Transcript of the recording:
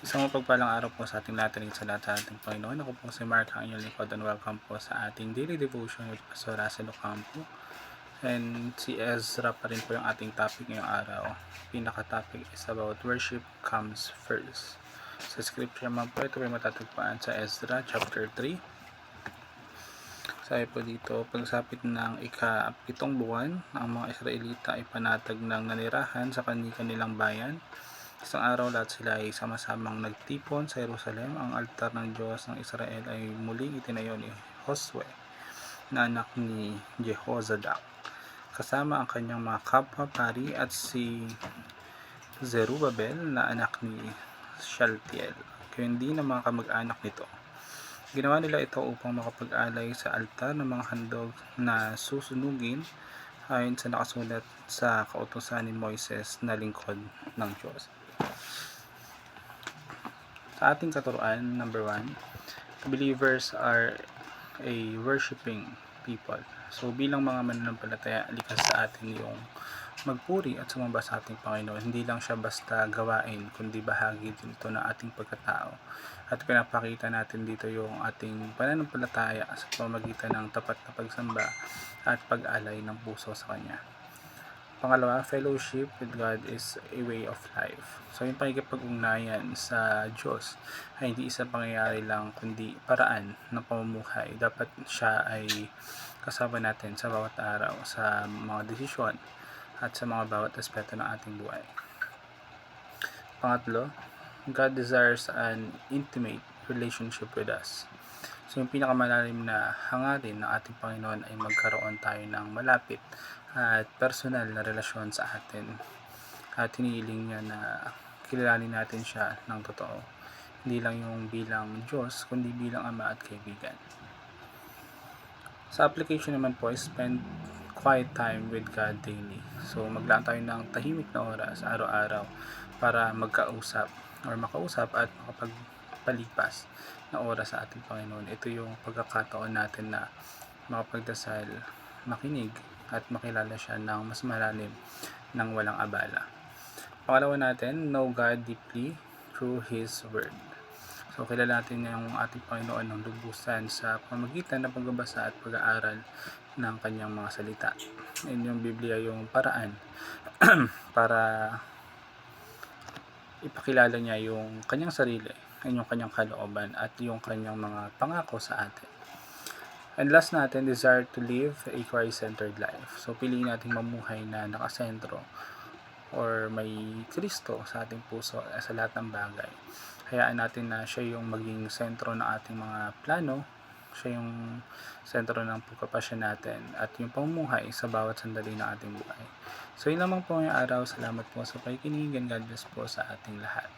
Isang mapagpalang araw po sa ating lahat sa lahat sa ating Panginoon. Ako po si Mark, ang inyong lingkod, and welcome po sa ating daily devotion with Pastor Russell Ocampo. And si Ezra pa rin po yung ating topic ngayong araw. Pinaka-topic is about worship comes first. Sa scripture naman po, ito ay matatagpuan sa Ezra chapter 3. Sabi po dito, pagsapit ng ika-7 buwan, ang mga Israelita ay panatag ng nanirahan sa kanilang bayan. Isang araw lahat sila ay sama-samang nagtipon sa Jerusalem. Ang altar ng Diyos ng Israel ay muling itinayo ni Josue na anak ni Jehozadak, kasama ang kanyang mga kapwa-pari, at si Zerubbabel na anak ni Shaltiel, gayon din ang mga kamag-anak nito. Ginawa nila ito upang makapag-alay sa altar ng mga handog na susunugin ayon sa nakasulat sa kautusan ni Moises na lingkod ng Diyos. Sa ating katuruan, number 1, believers are a worshiping people. So bilang mga mananampalataya, likas sa atin yung magpuri at sumamba sa ating Panginoon. Hindi lang siya basta gawain, kundi bahagi din ito ng ating pagkatao. At pinapakita natin dito yung ating pananampalataya sa pamamagitan ng tapat na pagsamba at pag-alay ng puso sa Kanya. Pangalawa, fellowship with God is a way of life. So yung pakikipag-ugnayan sa Diyos ay hindi isang pangyayari lang, kundi paraan ng pamumuhay. Dapat siya ay kasama natin sa bawat araw, sa mga desisyon at sa mga bawat aspeto ng ating buhay. Pangatlo, God desires an intimate relationship with us. So yung pinakamalalim na hangarin ng ating Panginoon ay magkaroon tayo ng malapit at personal na relasyon sa atin. At hinihiling niya na kilalanin natin siya ng totoo. Hindi lang yung bilang Diyos, kundi bilang Ama at kaibigan. Sa application naman po, spend quiet time with God daily. So maglaan tayo ng tahimik na oras araw-araw para makausap at makapagpalipas na oras sa ating Panginoon. Ito yung pagkakataon natin na makapagdasal, makinig at makilala siya ng mas malalim ng walang abala. Pangalawa natin, know God deeply through His Word. So kilala natin yung ating Panginoon ng lubusan sa pamamagitan ng pagbabasa at pag-aaral ng kanyang mga salita. And yung Biblia yung paraan para ipakilala niya yung kanyang sarili, yung kanyang kalooban at yung kanyang mga pangako sa atin. And last natin, desire to live a Christ-centered life. So piliin natin mamuhay na nakasentro or may Kristo sa ating puso sa lahat ng bagay. Hayaan natin na siya yung maging sentro ng ating mga plano, siya yung sentro ng pagkapasya natin at yung pamumuhay sa bawat sandali ng ating buhay. So yun lamang po ngayong araw. Salamat po sa pakikinig and God bless po sa ating lahat.